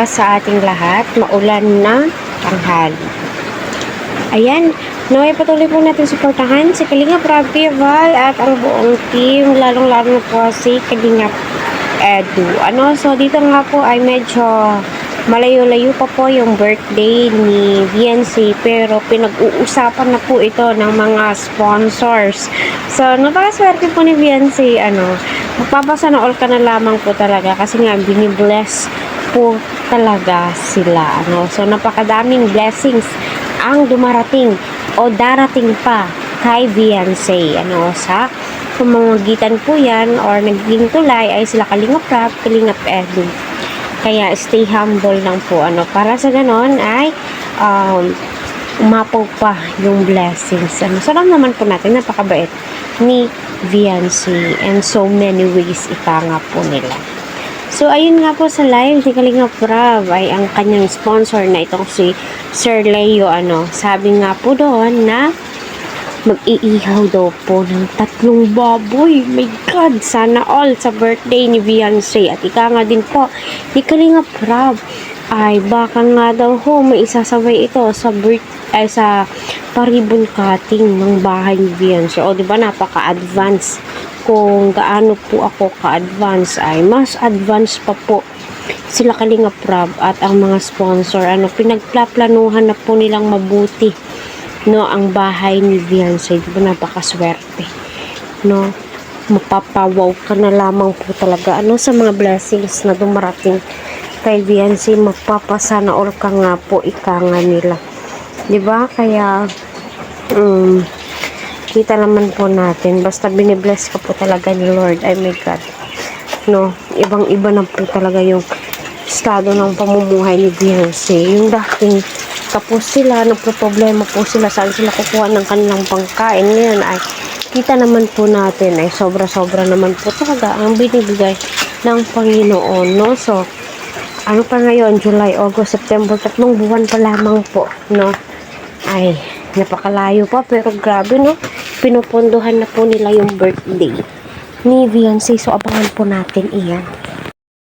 sa ating lahat, maulan na tanghali. Ayan, naway patuloy po natin suportahan si Kalingap Robbie Val at ang buong team, lalong-lalo na po si Kalingap Edu. So dito nga po ay medyo malayo-layo pa po yung birthday ni VNC, pero pinag-uusapan na po ito ng mga sponsors. So napakaswerte po ni VNC, magpapasana all ka na lamang po talaga kasi nga binibless po talaga sila. So napakadaming blessings ang dumarating o darating pa kay VNC. Sa pamamagitan po yan or naging tulay ay sila Kalingap Rob, Kalingap Edu. Kaya stay humble lang po. Para sa ganon ay umapaw pa yung blessings. So lang naman po natin, napakabait ni VNC and so many ways ika nga po nila. So, ayun nga po sa live, si Kalingap Rob ay ang kanyang sponsor na itong si Sir Leo. Sabi nga po doon na mag-iihaw daw po ng 3 baboy. My God, sana all sa birthday ni Beyonce. At ika nga din po ni Kalingap Rob ay baka nga daw may isasabay ito sa paribon cutting ng bahay ni Beyonce. O diba napaka-advance. Kung gaano po ako ka-advance ay mas advance pa po sila Kalingap Rob at ang mga sponsor. Pinagplaplanuhan na po nilang mabuti ang bahay ni Beyonce. Diba napakaswerte, mapapawaw ka na lamang po talaga sa mga blessings na dumarating kay Beyonce. Mapapasana all ka nga po ika nga nila, diba? Kaya kita naman po natin, basta binibless ka po talaga ni Lord, ay my God, ibang iba na po talaga yung estado ng pamumuhay ni Beyonce. Yung dating tapos sila, nagpo-problema po sila saan sila kukuha ng kanilang pangkain, ngayon ay kita naman po natin ay sobra-sobra naman po talaga ang binibigay ng Panginoon. So pa ngayon, July, August, September, 3 buwan pa lamang po, ay napakalayo pa, pero grabe, pinupondohan na po nila yung birthday ni Beyonce. So abangan po natin iyan.